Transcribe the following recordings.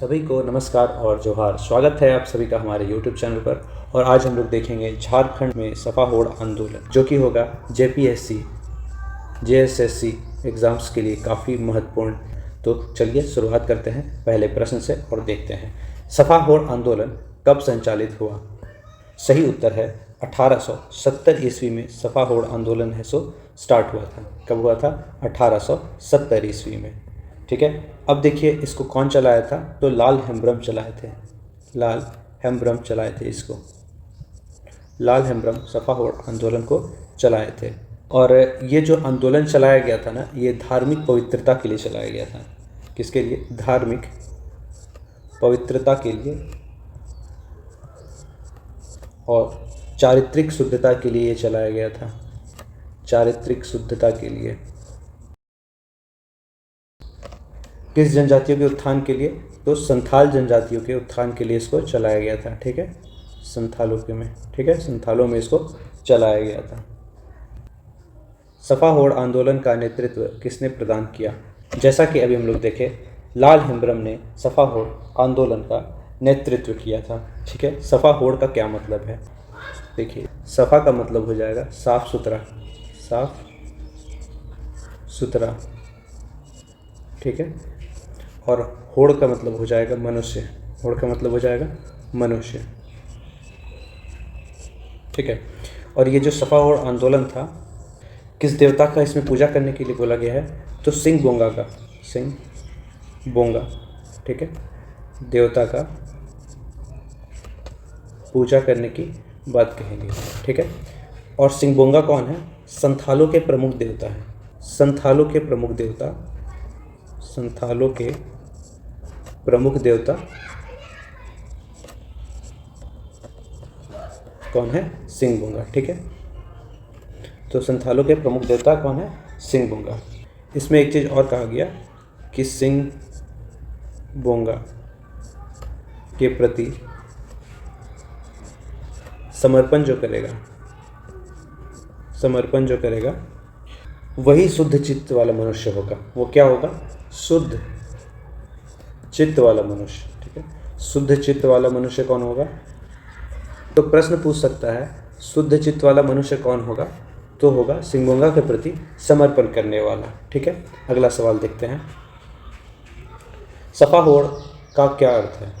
सभी को नमस्कार और जोहार। स्वागत है आप सभी का हमारे YouTube चैनल पर। और आज हम लोग देखेंगे झारखंड में सपा होड़ आंदोलन, जो कि होगा JPSC JSSC एग्ज़ाम्स के लिए काफ़ी महत्वपूर्ण। तो चलिए शुरुआत करते हैं पहले प्रश्न से और देखते हैं सपा होड़ आंदोलन कब संचालित हुआ। सही उत्तर है 1870 ईस्वी में सपा होड़ आंदोलन है सो स्टार्ट हुआ था। कब हुआ था? 1870 ईस्वी में। ठीक है, अब देखिए इसको कौन चलाया था? तो लाल हेम्ब्रम चलाए थे। लाल हेम्ब्रम चलाए थे इसको। लाल हेम्ब्रम सपा होड़ आंदोलन को चलाए थे। और ये जो आंदोलन चलाया गया था ना, ये धार्मिक पवित्रता के लिए चलाया गया था। किसके लिए? धार्मिक पवित्रता के लिए और चारित्रिक शुद्धता के लिए ये चलाया गया था। चारित्रिक शुद्धता के लिए। किस जनजातियों के उत्थान के लिए? तो संथाल जनजातियों के उत्थान के लिए इसको चलाया गया था। ठीक है, संथालों के में। ठीक है, संथालों में इसको चलाया गया था। सपा होड़ आंदोलन का नेतृत्व किसने प्रदान किया? जैसा कि अभी हम लोग देखें, लाल हेम्ब्रम ने सपा होड़ आंदोलन का नेतृत्व किया था। ठीक है, सपा होड़ का क्या मतलब है? देखिए, सपा का मतलब हो जाएगा साफ सुथरा। साफ सुथरा। ठीक है, और होड़ का मतलब हो जाएगा मनुष्य। होड़ का मतलब हो जाएगा मनुष्य। ठीक है, और ये जो सपा होड़ आंदोलन था, किस देवता का इसमें पूजा करने के लिए बोला गया है? तो सिंह बोंगा का। सिंह बोंगा। ठीक है, देवता का पूजा करने की बात कहेंगे। ठीक है, और सिंह बोंगा कौन है? संथालों के प्रमुख देवता है। संथालों के प्रमुख देवता। संथालों के प्रमुख देवता कौन है? सिंह बोंगा। ठीक है, तो संथालों के प्रमुख देवता कौन है? सिंह बोंगा। इसमें एक चीज़ और कहा गया कि सिंह बोंगा के प्रति समर्पण जो करेगा, समर्पण जो करेगा वही शुद्ध चित्त वाला मनुष्य होगा। वो क्या होगा? शुद्ध चित्त वाला मनुष्य। ठीक है, शुद्ध चित्त वाला मनुष्य कौन होगा? तो प्रश्न पूछ सकता है शुद्ध चित्त वाला मनुष्य कौन होगा? तो होगा सिंह बोंगा के प्रति समर्पण करने वाला। ठीक है, अगला सवाल देखते हैं। सपा होड़ का क्या अर्थ है?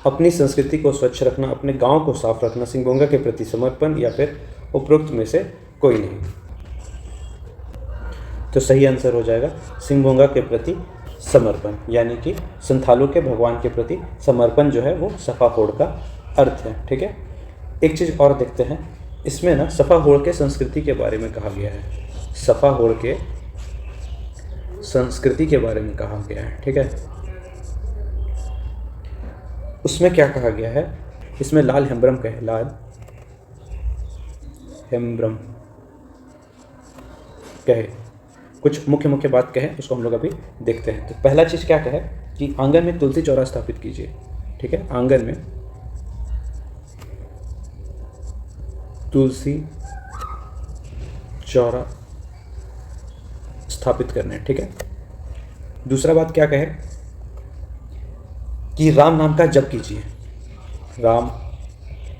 अपनी संस्कृति को स्वच्छ रखना, अपने गांव को साफ रखना, सिंह बोंगा के प्रति समर्पण, या फिर उपरोक्त में से कोई नहीं। तो सही आंसर हो जाएगा सिंह बोंगा के प्रति समर्पण, यानी कि संथालों के भगवान के प्रति समर्पण जो है वो सपा होड़ का अर्थ है। ठीक है, एक चीज़ और देखते हैं। इसमें ना सपा होड़ के संस्कृति के बारे में कहा गया है। सपा होड़ के संस्कृति के बारे में कहा गया है। ठीक है, उसमें क्या कहा गया है? इसमें लाल हेम्ब्रम का है। लाल हेम्ब्रम कहे, कुछ मुख्य मुख्य बात कहे, उसको हम लोग अभी देखते हैं। तो पहला चीज़ क्या कहे कि आंगन में तुलसी चौरा स्थापित कीजिए। ठीक है, आंगन में तुलसी चौरा स्थापित करने। ठीक है, दूसरा बात क्या कहे कि राम नाम का जप कीजिए। राम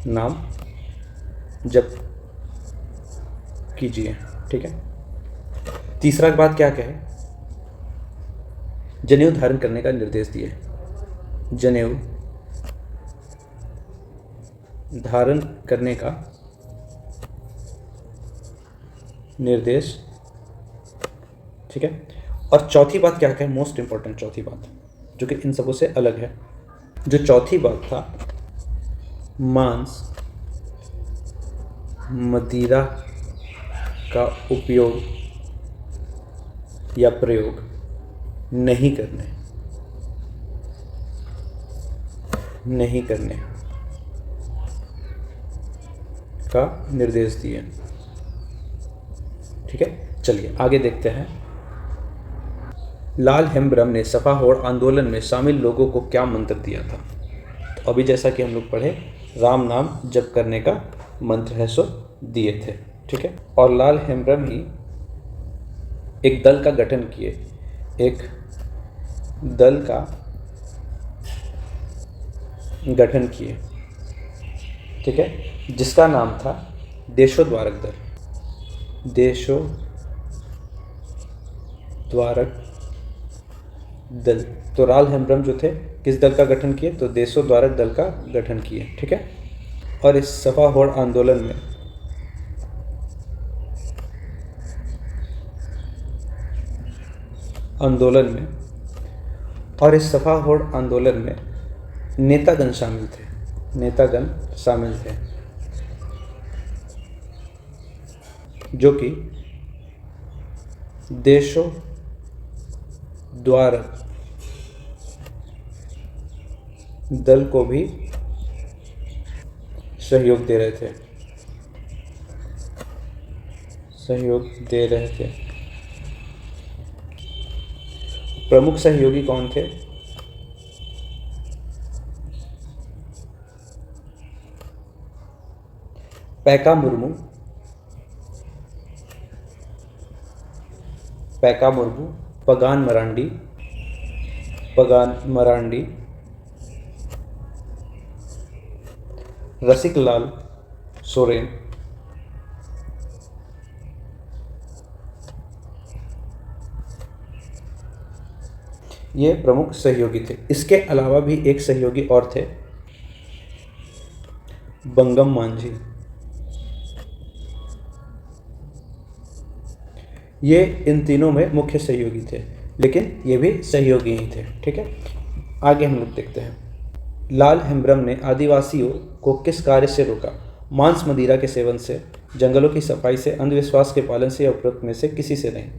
नाम जप कीजिए। ठीक है, तीसरा बात क्या कहे? जनेऊ धारण करने का निर्देश दिए। जनेऊ धारण करने का निर्देश। ठीक है, और चौथी बात क्या कहे? मोस्ट इंपॉर्टेंट चौथी बात, जो कि इन सबों से अलग है। जो चौथी बात था, मांस मदिरा का उपयोग या प्रयोग नहीं करने का निर्देश दिए। ठीक है, चलिए आगे देखते हैं। लाल हेम्ब्रम ने सपा होड़ आंदोलन में शामिल लोगों को क्या मंत्र दिया था? तो अभी जैसा कि हम लोग पढ़े, राम नाम जप करने का मंत्र है सो दिए थे। ठीक है, और लाल हेम्ब्रम ही एक दल का गठन किए। एक दल का गठन किए, ठीक है, जिसका नाम था देशोद्धारक दल। देशोद्धारक दल। तो लाल हेम्ब्रम जो थे किस दल का गठन किए? तो देशोद्धारक दल का गठन किए, ठीक है। और इस सफा होड़ आंदोलन में और इस सफा होड़ आंदोलन में नेतागण शामिल थे जो कि देशोद्धारक दल को भी सहयोग दे रहे थे। प्रमुख सहयोगी कौन थे? पैका मुर्मू, पगान मरांडी, रसिक लाल सोरेन, ये प्रमुख सहयोगी थे। इसके अलावा भी एक सहयोगी और थे, बंगम मांझी। ये इन तीनों में मुख्य सहयोगी थे, लेकिन ये भी सहयोगी ही थे, ठीक है। आगे हम लोग देखते हैं। लाल हेम्ब्रम ने आदिवासियों को किस कार्य से रोका? मांस मदिरा के सेवन से, जंगलों की सफाई से, अंधविश्वास के पालन से या उपरोक्त में से किसी से नहीं।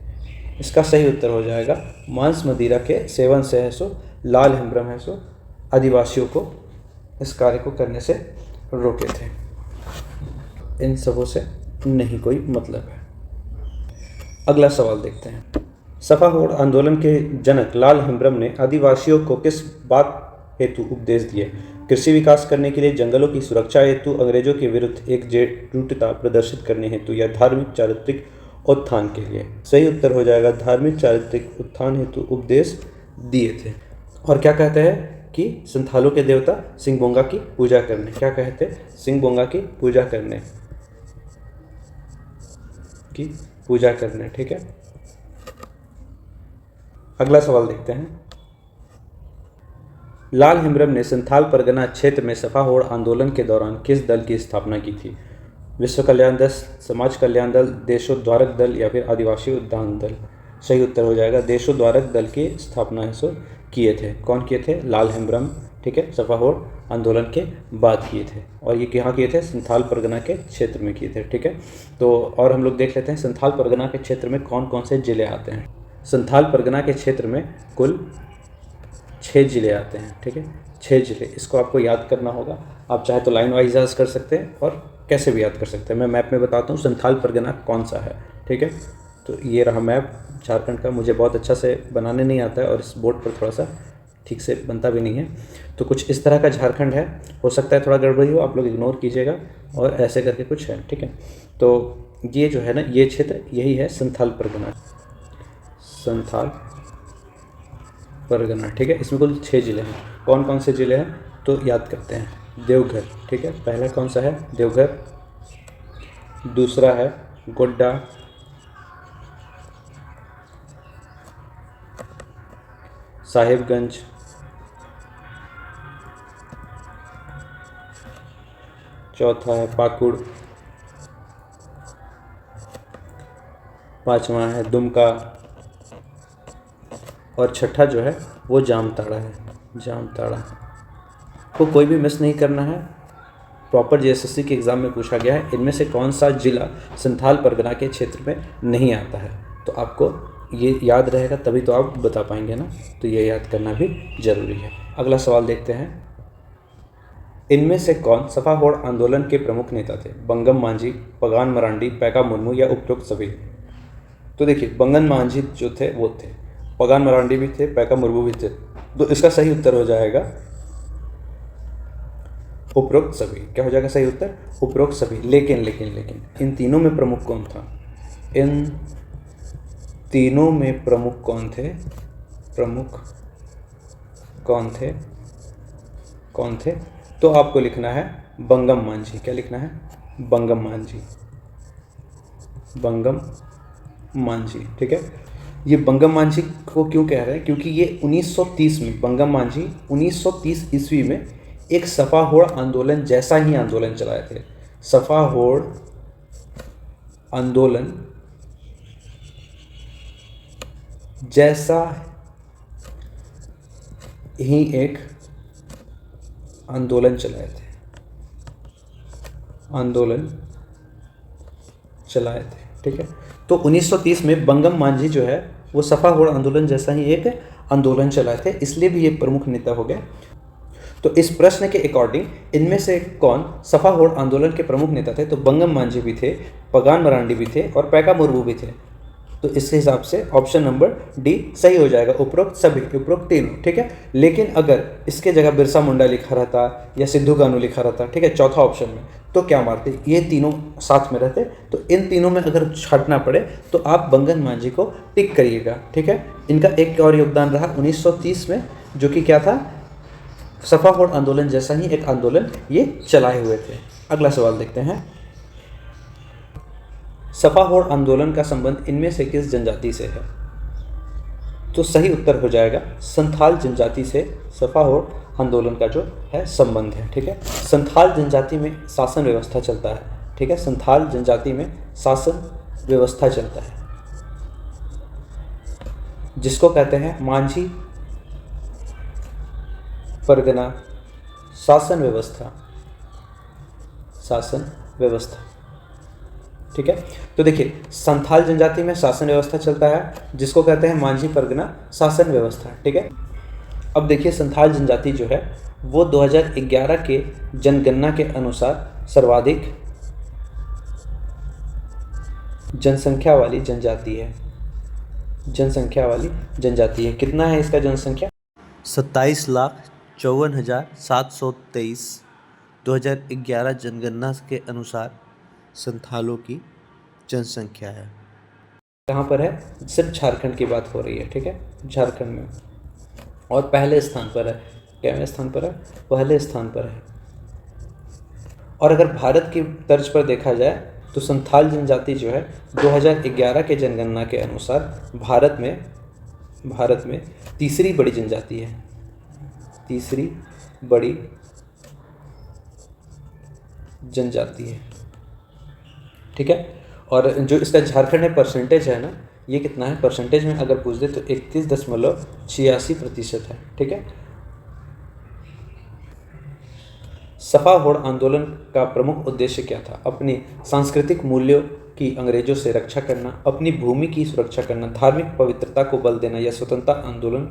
इसका सही उत्तर हो जाएगा मांस मदिरा के सेवन से है सो लाल हेम्ब्रम है सो आदिवासियों को इस कार्य को करने से रोके थे। इन सबों से नहीं कोई मतलब है। अगला सवाल देखते हैं। सफा होड़ आंदोलन के जनक लाल हेम्ब्रम ने आदिवासियों को किस बात हेतु उपदेश दिए? कृषि विकास करने के लिए, जंगलों की सुरक्षा हेतु, अंग्रेजों के विरुद्ध एकजुटता प्रदर्शित करने हेतु या धार्मिक चारित्रिक उत्थान के लिए। सही उत्तर हो जाएगा धार्मिक चारित्रिक उत्थान हेतु उपदेश दिए थे। और क्या कहते हैं कि संथालों के देवता सिंगबोंगा की पूजा करने। क्या कहते हैं? सिंगबोंगा की पूजा करने, ठीक है। अगला सवाल देखते हैं। लाल हेम्ब्रम ने संथाल परगना क्षेत्र में सफा होड़ आंदोलन के दौरान किस दल की स्थापना की थी? विश्व कल्याण दल, समाज कल्याण दल, देशोद्धारक दल या फिर आदिवासी उद्यान दल। सही उत्तर हो जाएगा देशोद्धारक दल की स्थापना है सो किए थे। कौन किए थे? लाल हेम्ब्रम, ठीक है, सफा होड़ आंदोलन के बाद किए थे। और ये कहाँ किए थे? संथाल परगना के क्षेत्र में किए थे, ठीक है। तो और हम लोग देख लेते हैं संथाल परगना के क्षेत्र में कौन कौन से जिले आते हैं। संथाल परगना के क्षेत्र में कुल 6 जिले आते हैं, ठीक है, 6 जिले। इसको आपको याद करना होगा। आप चाहे तो लाइन वाइज याद कर सकते हैं और कैसे भी याद कर सकते हैं। मैं मैप में बताता हूँ संथाल परगना कौन सा है, ठीक है। तो ये रहा मैप झारखंड का। मुझे बहुत अच्छा से बनाने नहीं आता है और इस बोर्ड पर थोड़ा सा ठीक से बनता भी नहीं है। तो कुछ इस तरह का झारखंड है। हो सकता है थोड़ा गड़बड़ी हो, आप लोग इग्नोर कीजिएगा। और ऐसे करके कुछ है, ठीक है। तो ये जो है ना, ये क्षेत्र यही है संथाल परगना, ठीक है। इसमें कुल 6 जिले हैं। कौन कौन से जिले हैं तो याद करते हैं। देवघर, ठीक है, पहला कौन सा है? देवघर। दूसरा है गोड्डा, साहिबगंज, चौथा है पाकुड़, पांचवा है दुमका और छठा जो है वो जामताड़ा है। को कोई भी मिस नहीं करना है। प्रॉपर जेएसएससी के एग्ज़ाम में पूछा गया है इनमें से कौन सा जिला संथाल परगना के क्षेत्र में नहीं आता है। तो आपको ये याद रहेगा तभी तो आप बता पाएंगे ना। तो ये याद करना भी ज़रूरी है। अगला सवाल देखते हैं। इनमें से कौन सफा होड़ आंदोलन के प्रमुख नेता थे? बंगम मांझी, पगान मरांडी, पैका मुर्मू या उपरोक्त सभी। तो देखिए, बंगम मांझी जो थे वो थे, पगान मरांडी भी थे, पैका मुर्मू भी थे। तो इसका सही उत्तर हो जाएगा उपरोक्त सभी। क्या हो जाएगा सही उत्तर? उपरोक्त सभी। लेकिन इन तीनों में प्रमुख कौन था? इन तीनों में प्रमुख कौन थे? तो आपको लिखना है बंगम मांझी। क्या लिखना है? बंगम मांझी, बंगम मांझी। ठीक है, ये बंगम मांझी को क्यों कह रहे हैं? क्योंकि ये 1930 में, बंगम मांझी 1930 ईस्वी में एक सफा होड़ आंदोलन जैसा ही आंदोलन चलाए थे। सफा होड़ आंदोलन जैसा ही एक आंदोलन चलाए थे, आंदोलन चलाए थे। ठीक है, तो 1930 में बंगम मांझी जो है वो सफा होड़ आंदोलन जैसा ही एक आंदोलन चलाए थे, इसलिए भी ये प्रमुख नेता हो गए। तो इस प्रश्न के अकॉर्डिंग इनमें से कौन सफा होड़ आंदोलन के प्रमुख नेता थे? तो बंगम मांझी भी थे, पगान मरांडी भी थे और पैका मुर्मू भी थे। तो इसके हिसाब से ऑप्शन नंबर डी सही हो जाएगा, उपरोक्त सभी, उपरोक्त तीनों। ठीक है, लेकिन अगर इसके जगह बिरसा मुंडा लिखा रहता या सिद्धू कानू लिखा रहता, ठीक है, चौथा ऑप्शन में, तो क्या मारते? ये तीनों साथ में रहते। तो इन तीनों में अगर छांटना पड़े तो आप बंगम मांझी को टिक करिएगा। ठीक है, इनका एक और योगदान रहा 1930 में, जो कि क्या था? सफा होड़ आंदोलन जैसा ही एक आंदोलन ये चलाए हुए थे। अगला सवाल देखते हैं, सफा होड़ आंदोलन का संबंध इनमें से किस जनजाति से है? तो सही उत्तर हो जाएगा संथाल जनजाति से सफा होड़ आंदोलन का जो है संबंध है। ठीक है, संथाल जनजाति में शासन व्यवस्था चलता है। ठीक है, संथाल जनजाति में शासन व्यवस्था चलता है, जिसको कहते हैं मांझी परगना शासन व्यवस्था, शासन व्यवस्था। ठीक है, तो देखिए संथाल जनजाति में शासन व्यवस्था चलता है, जिसको कहते हैं मांझी परगना शासन व्यवस्था। ठीक है, अब देखिए संथाल जनजाति जो है वो 2011 के जनगणना के अनुसार सर्वाधिक जनसंख्या वाली जनजाति है, जनसंख्या वाली जनजाति है। कितना है इसका जनसंख्या? 27,54,723 2011 जनगणना के अनुसार संथालों की जनसंख्या है। कहाँ पर है? सिर्फ झारखंड की बात हो रही है। ठीक है, झारखंड में, और पहले स्थान पर है। क्या स्थान पर है? पहले स्थान पर है। और अगर भारत की तर्ज पर देखा जाए तो संथाल जनजाति जो है 2011 के जनगणना के अनुसार भारत में तीसरी बड़ी जनजाति है, तीसरी बड़ी जनजाति है। ठीक है, और जो इसका झारखंड में परसेंटेज है ना, ये कितना है परसेंटेज में अगर पूछ दे तो 31.86% है। ठीक है, सफा होड़ आंदोलन का प्रमुख उद्देश्य क्या था? अपनी सांस्कृतिक मूल्यों की अंग्रेजों से रक्षा करना, अपनी भूमि की सुरक्षा करना, धार्मिक पवित्रता को बल देना या स्वतंत्रता आंदोलन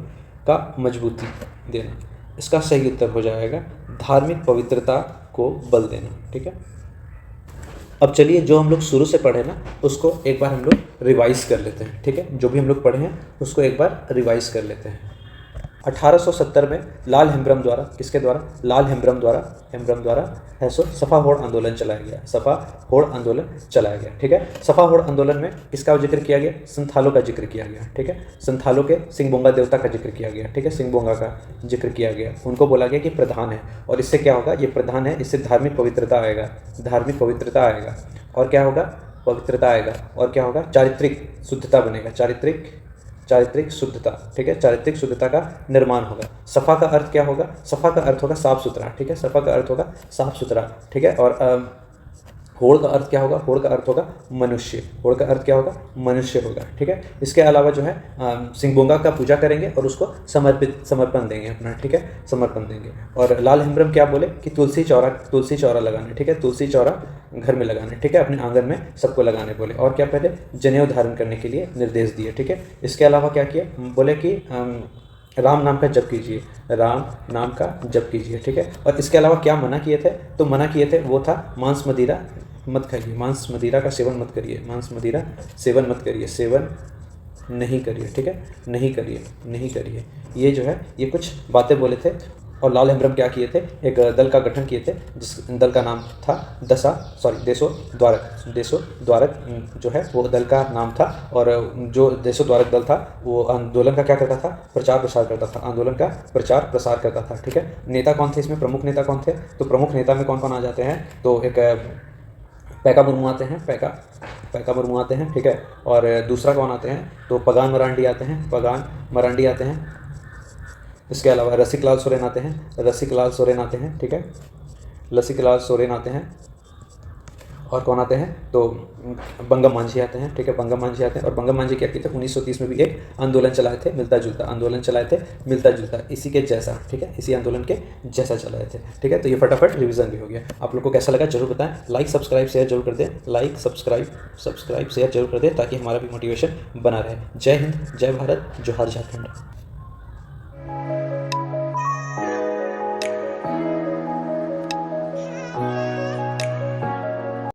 का मजबूती देना। इसका सही उत्तर हो जाएगा धार्मिक पवित्रता को बल देना। ठीक है, अब चलिए जो हम लोग शुरू से पढ़े ना उसको एक बार हम लोग रिवाइज कर लेते हैं। ठीक है, जो भी हम लोग पढ़े हैं उसको एक बार रिवाइज कर लेते हैं। 1870 में लाल हेम्ब्रम द्वारा, किसके द्वारा? लाल हेम्ब्रम द्वारा है सो सफा होड़ आंदोलन चलाया गया, सफा होड़ आंदोलन चलाया गया। ठीक है, सफा होड़ आंदोलन में किसका जिक्र किया गया? संथालों का जिक्र किया गया। ठीक है, संथालों के सिंगबोंगा देवता का जिक्र किया गया। ठीक है, सिंगबोंगा का जिक्र किया गया, उनको बोला गया कि प्रधान है, और इससे क्या होगा? ये प्रधान है, इससे धार्मिक पवित्रता आएगा, धार्मिक पवित्रता आएगा, और क्या होगा? पवित्रता आएगा, और क्या होगा? चारित्रिक शुद्धता बनेगा, चारित्रिक शुद्धता। ठीक है, चारित्रिक शुद्धता का निर्माण होगा। सफा का अर्थ क्या होगा? सफा का अर्थ होगा साफ सुथरा। ठीक है, सफा का अर्थ होगा साफ सुथरा। ठीक है, और होड़ का अर्थ क्या होगा? होड़ का अर्थ होगा मनुष्य, होड़ का अर्थ क्या होगा? मनुष्य होगा। ठीक है, इसके अलावा जो है सिंगबोंगा का पूजा करेंगे और उसको समर्पण देंगे अपना। ठीक है, समर्पण देंगे। और लाल हेम्ब्रम क्या बोले कि तुलसी चौरा लगाने। ठीक है, तुलसी चौरा घर में लगाने। ठीक है, अपने आंगन में सबको लगाने बोले। और क्या पहले? जनेऊ धारण करने के लिए निर्देश दिए। ठीक है, इसके अलावा क्या किया? बोले कि राम नाम का जप कीजिए, राम नाम का जप कीजिए। ठीक है, और इसके अलावा क्या मना किए थे? तो मना किए थे वो था मांस मदिरा मत खाइए, मांस मदिरा का सेवन मत करिए, मांस मदिरा सेवन मत करिए, सेवन नहीं करिए। ठीक है, नहीं करिए। ये जो है ये कुछ बातें बोले थे। और लाल हेम्ब्रम क्या किए थे, एक दल का गठन किए थे जिस दल का नाम था देशोद्धारक जो है वो दल का नाम था। और जो देशोद्धारक दल था वो आंदोलन का क्या करता था, प्रचार प्रसार करता था, आंदोलन का प्रचार प्रसार करता था। ठीक है, नेता कौन थे इसमें, प्रमुख नेता कौन थे, तो प्रमुख नेता में कौन कौन आ जाते हैं, तो एक पैका मुर्मू आते हैं, पैका मुर्मू आते हैं। ठीक है, और दूसरा कौन आते हैं, तो पगान मरांडी आते हैं। इसके अलावा रसिकलाल सोरेन आते हैं। ठीक है, रसिकलाल सोरेन आते हैं। और कौन आते हैं, तो बंगम मांझी आते हैं। ठीक है, बंगम मांझी आते हैं। और बंगम मांझी क्या किए थे, 1930 में भी एक आंदोलन चलाए थे, मिलता जुलता इसी के जैसा। ठीक है, इसी आंदोलन के जैसा चलाए थे। ठीक है, तो ये फटाफट रिवीजन भी हो गया। आप लोग को कैसा लगा जरूर बताएं, लाइक सब्सक्राइब शेयर जरूर कर दें, ताकि हमारा भी मोटिवेशन बना रहे। जय हिंद, जय भारत, जोहार झारखंड।